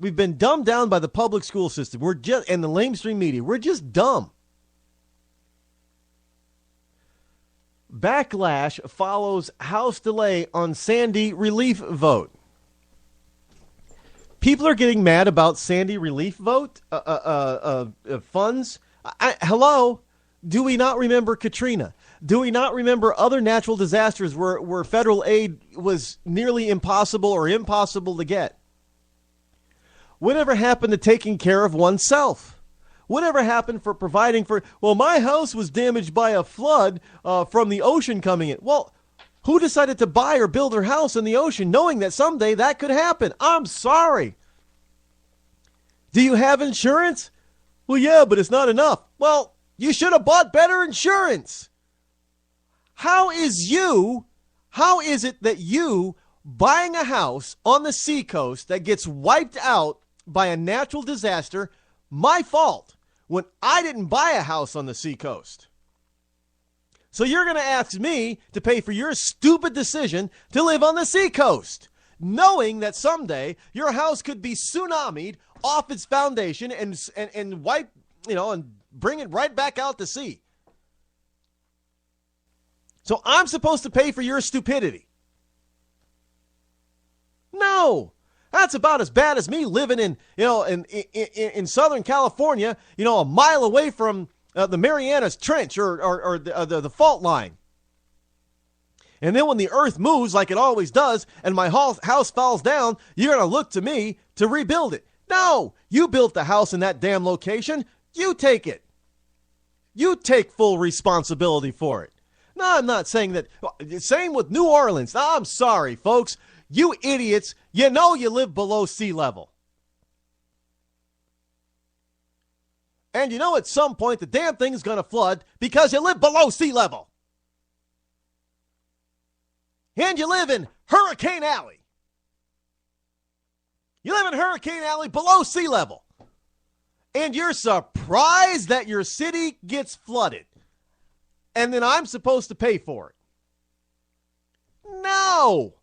We've been dumbed down by the public school system. And the mainstream media. We're just dumb. Backlash follows House delay on Sandy relief vote. People are getting mad about Sandy relief vote funds. Hello? Do we not remember Katrina? Do we not remember other natural disasters where federal aid was nearly impossible to get? Whatever happened to taking care of oneself? Whatever happened for providing for, well, my house was damaged by a flood from the ocean coming in. Well, who decided to buy or build their house in the ocean knowing that someday that could happen? I'm sorry. Do you have insurance? Well, yeah, but it's not enough. Well, you should have bought better insurance. How is it that you buying a house on the seacoast that gets wiped out by a natural disaster, my fault, when I didn't buy a house on the seacoast? So you're going to ask me to pay for your stupid decision to live on the seacoast, knowing that someday your house could be tsunamied off its foundation and wipe, and bring it right back out to sea. So I'm supposed to pay for your stupidity. No, that's about as bad as me living in Southern California, a mile away from the Marianas Trench or the fault line. And then when the earth moves like it always does and my house falls down, you're going to look to me to rebuild it. No, you built the house in that damn location. You take it. You take full responsibility for it. No, I'm not saying that. Same with New Orleans. I'm sorry, folks. You idiots, you live below sea level. And at some point the damn thing is going to flood because you live below sea level. And you live in Hurricane Alley. You live in Hurricane Alley below sea level. And you're surprised that your city gets flooded. And then I'm supposed to pay for it. No.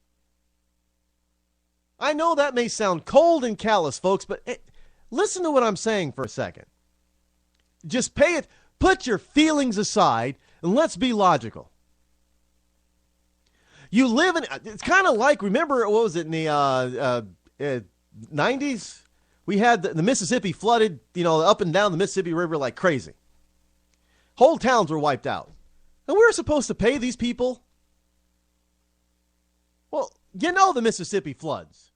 I know that may sound cold and callous, folks, but listen to what I'm saying for a second. Just pay it. Put your feelings aside and let's be logical. You live in, it's kind of like, remember, what was it, in the 90s? We had the Mississippi flooded, up and down the Mississippi River like crazy. Whole towns were wiped out. And we were supposed to pay these people? Well, the Mississippi floods.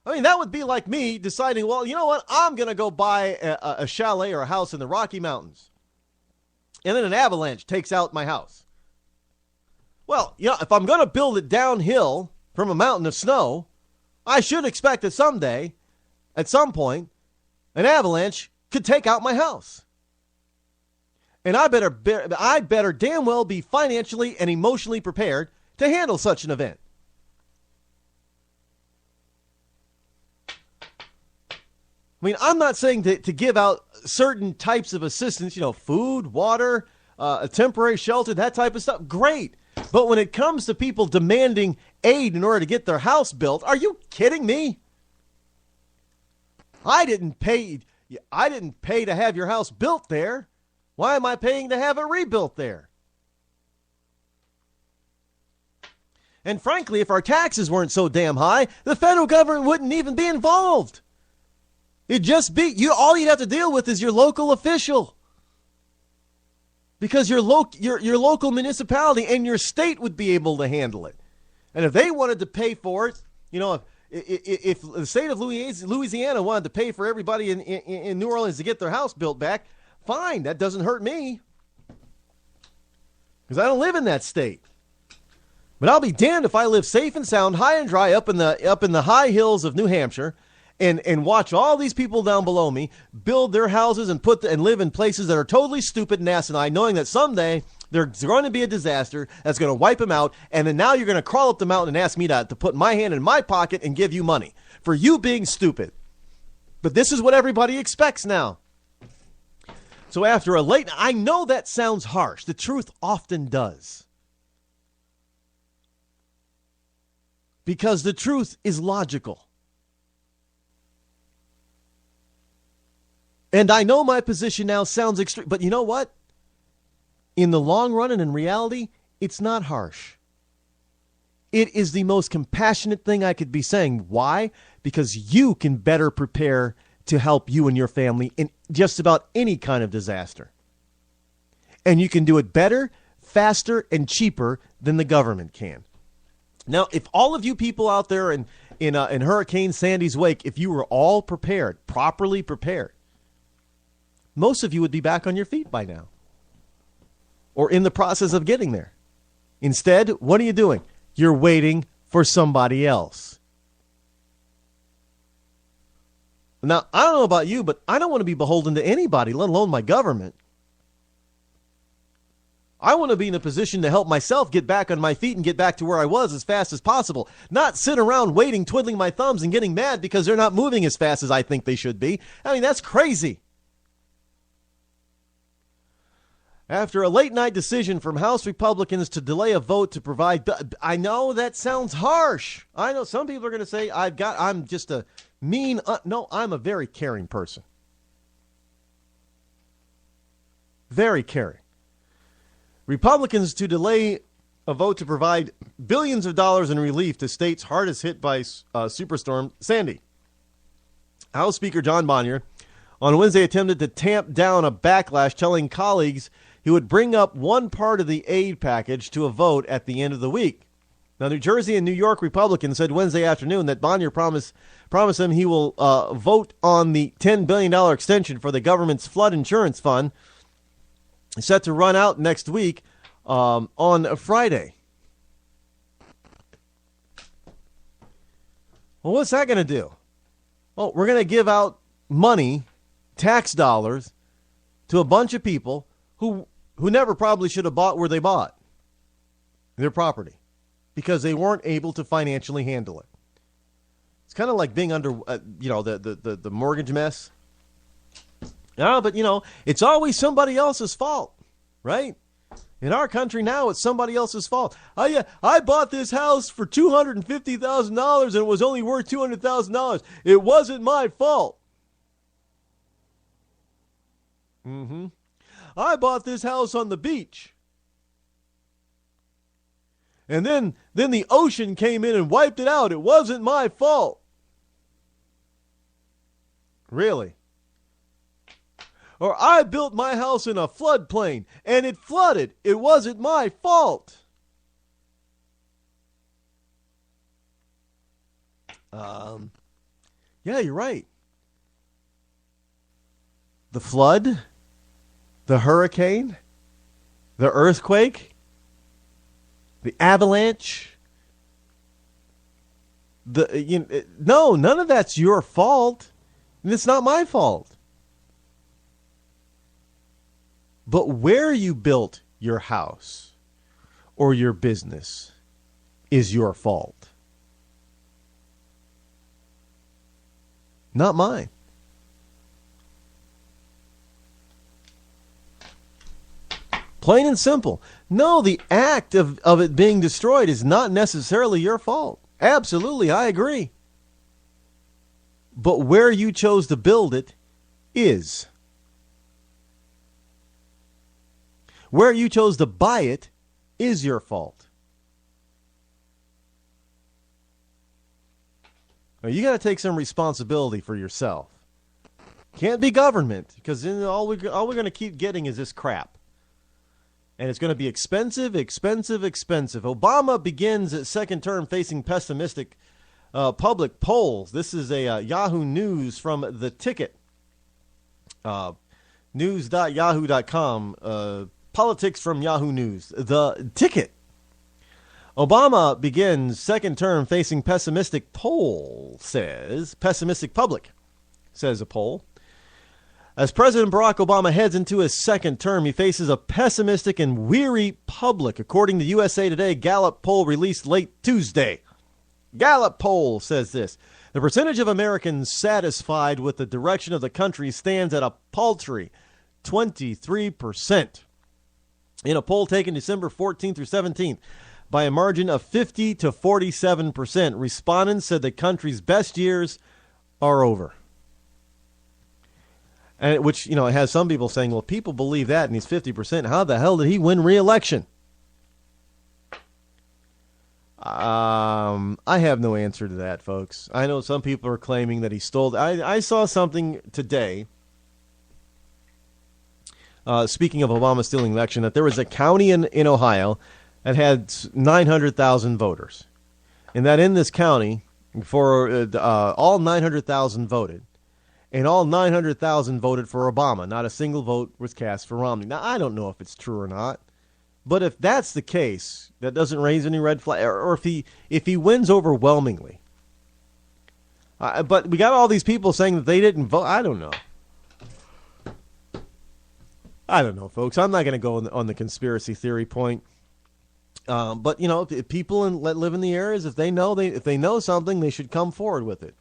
I mean, that would be like me deciding, well, you know what? I'm going to go buy a chalet or a house in the Rocky Mountains. And then an avalanche takes out my house. Well, if I'm going to build it downhill from a mountain of snow, I should expect that someday, at some point, an avalanche could take out my house. And I better damn well be financially and emotionally prepared to handle such an event. I mean, I'm not saying to give out certain types of assistance, food, water, a temporary shelter, that type of stuff. Great. But when it comes to people demanding aid in order to get their house built, are you kidding me? I didn't pay to have your house built there. Why am I paying to have it rebuilt there? And frankly, if our taxes weren't so damn high, the federal government wouldn't even be involved. It'd just be, all you'd have to deal with is your local official. Because your local municipality and your state would be able to handle it. And if they wanted to pay for it, if the state of Louisiana wanted to pay for everybody in New Orleans to get their house built back, fine, that doesn't hurt me. Because I don't live in that state. But I'll be damned if I live safe and sound, high and dry up in the high hills of New Hampshire and watch all these people down below me build their houses and live in places that are totally stupid and asinine, knowing that someday there's going to be a disaster that's going to wipe them out, and then now you're going to crawl up the mountain and ask me to put my hand in my pocket and give you money for you being stupid. But this is what everybody expects now. So after I know that sounds harsh. The truth often does. because the truth is logical. And I know my position now sounds extreme, but you know what? In the long run and in reality, it's not harsh. It is the most compassionate thing I could be saying. Why? Because you can better prepare to help you and your family in just about any kind of disaster. And you can do it better, faster, and cheaper than the government can. Now, if all of you people out there in Hurricane Sandy's wake, if you were all prepared, properly prepared, most of you would be back on your feet by now. Or in the process of getting there. Instead, what are you doing? You're waiting for somebody else. Now, I don't know about you, but I don't want to be beholden to anybody, let alone my government. I want to be in a position to help myself get back on my feet and get back to where I was as fast as possible. Not sit around waiting, twiddling my thumbs and getting mad because they're not moving as fast as I think they should be. I mean, that's crazy. After a late-night decision from House Republicans to delay a vote to provide... I know that sounds harsh. I know some people are going to say, I'm just a mean... no, I'm a very caring person. Very caring. Republicans to delay a vote to provide billions of dollars in relief to states hardest hit by Superstorm Sandy. House Speaker John Boehner on Wednesday attempted to tamp down a backlash, telling colleagues he would bring up one part of the aid package to a vote at the end of the week. Now, New Jersey and New York Republicans said Wednesday afternoon that Boehner promised him he will vote on the $10 billion extension for the government's flood insurance fund, set to run out next week on Friday. Well, what's that going to do? Well, we're going to give out money, tax dollars, to a bunch of people who never probably should have bought where they bought their property because they weren't able to financially handle it. It's kind of like being under, the mortgage mess. No, but, it's always somebody else's fault, right? In our country now, it's somebody else's fault. Oh, yeah, I bought this house for $250,000 and it was only worth $200,000. It wasn't my fault. Mm-hmm. I bought this house on the beach. And then the ocean came in and wiped it out. It wasn't my fault. Really? Or I built my house in a floodplain and it flooded. It wasn't my fault. Yeah, you're right. The flood, the hurricane, the earthquake, the avalanche. No, none of that's your fault. And it's not my fault. But where you built your house or your business is your fault. Not mine. Plain and simple. No, the act of it being destroyed is not necessarily your fault. Absolutely, I agree. But where you chose to build it is. Where you chose to buy it is your fault. Now, you got to take some responsibility for yourself. Can't be government, because then all we're going to keep getting is this crap. And it's going to be expensive, expensive, expensive. Obama begins his second term facing pessimistic public polls. This is a Yahoo News from The Ticket. News.yahoo.com. Politics from Yahoo News. The Ticket. Obama begins second term facing pessimistic poll, says. Pessimistic public, says a poll. As President Barack Obama heads into his second term, he faces a pessimistic and weary public, according to USA Today Gallup poll released late Tuesday. Gallup poll says this. The percentage of Americans satisfied with the direction of the country stands at a paltry 23%. In a poll taken December 14th through 17th by a margin of 50 to 47%. Respondents said the country's best years are over. And which, it has some people saying, well, people believe that, and he's 50%. How the hell did he win re-election? I have no answer to that, folks. I know some people are claiming that he stole. I saw something today, speaking of Obama stealing the election, that there was a county in Ohio that had 900,000 voters. And that in this county, for all 900,000 voted, and all 900,000 voted for Obama. Not a single vote was cast for Romney. Now, I don't know if it's true or not, but if that's the case, that doesn't raise any red flag, or if he wins overwhelmingly. But we got all these people saying that they didn't vote. I don't know. I don't know, folks. I'm not going to go on the conspiracy theory point. But if people live in the areas, if they know something, they should come forward with it.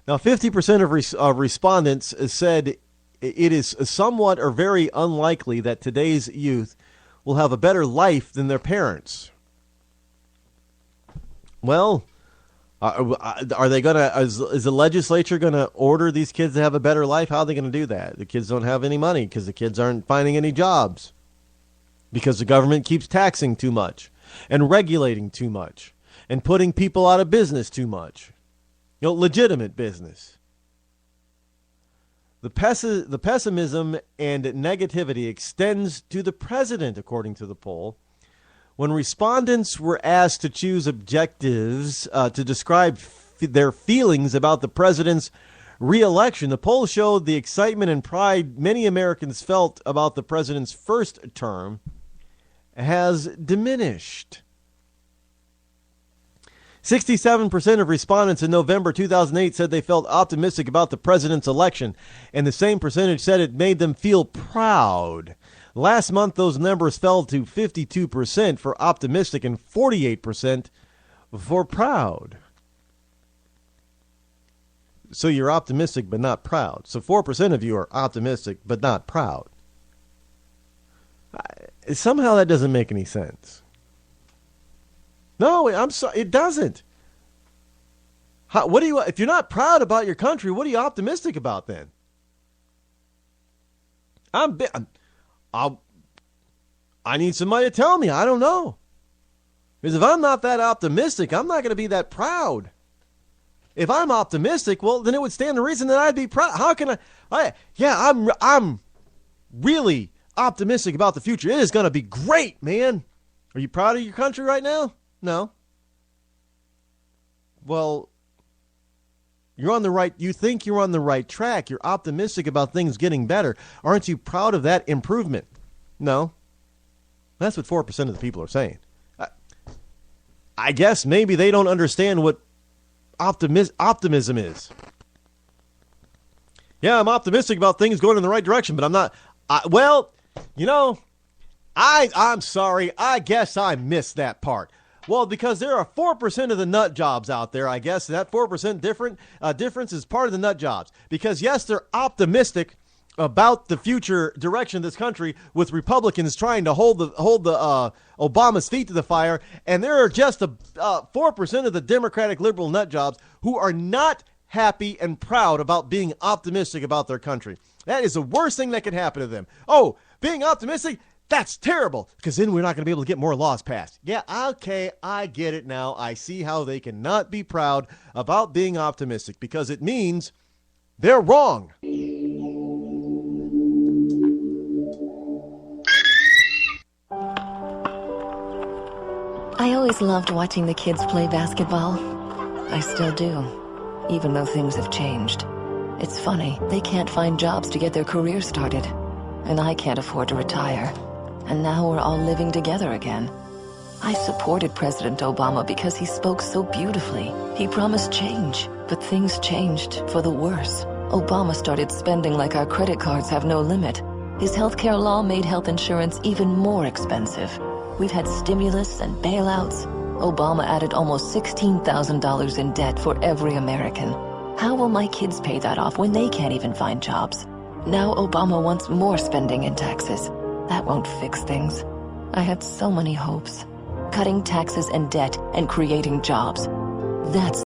Now, 50% of respondents said it is somewhat or very unlikely that today's youth will have a better life than their parents. Well, are they going to? Is the legislature going to order these kids to have a better life? How are they going to do that? The kids don't have any money because the kids aren't finding any jobs because the government keeps taxing too much and regulating too much and putting people out of business too much. Legitimate business. The pessimism and negativity extends to the president, according to the poll. When respondents were asked to choose objectives to describe their feelings about the president's re-election, the poll showed the excitement and pride many Americans felt about the president's first term has diminished. 67% of respondents in November 2008 said they felt optimistic about the president's election, and the same percentage said it made them feel proud. Last month, those numbers fell to 52% for optimistic and 48% for proud. So you're optimistic but not proud. So 4% of you are optimistic but not proud. Somehow that doesn't make any sense. No, I'm sorry, it doesn't. If you're not proud about your country, what are you optimistic about then? I need somebody to tell me. I don't know. Because if I'm not that optimistic, I'm not going to be that proud. If I'm optimistic, well, then it would stand to reason that I'd be proud. How can I'm really optimistic about the future. It is going to be great, man. Are you proud of your country right now? No. Well, you think you're on the right track. You're optimistic about things getting better. Aren't you proud of that improvement? No. That's what 4% of the people are saying. I guess maybe they don't understand what optimism is. Yeah, I'm optimistic about things going in the right direction, but I'm not. I'm sorry. I guess I missed that part. Well, because there are 4% of the nut jobs out there, I guess that 4% difference is part of the nut jobs. Because, yes, they're optimistic about the future direction of this country with Republicans trying to hold the Obama's feet to the fire. And there are just 4% of the Democratic liberal nut jobs who are not happy and proud about being optimistic about their country. That is the worst thing that could happen to them. Oh, being optimistic? That's terrible, because then we're not going to be able to get more laws passed. Yeah, okay, I get it now. I see how they cannot be proud about being optimistic, because it means they're wrong. I always loved watching the kids play basketball. I still do, even though things have changed. It's funny, they can't find jobs to get their career started, and I can't afford to retire. And now we're all living together again. I supported President Obama because he spoke so beautifully. He promised change, but things changed for the worse. Obama started spending like our credit cards have no limit. His healthcare law made health insurance even more expensive. We've had stimulus and bailouts. Obama added almost $16,000 in debt for every American. How will my kids pay that off when they can't even find jobs? Now Obama wants more spending and taxes. That won't fix things. I had so many hopes. cutting taxes and debt, and creating jobs. That's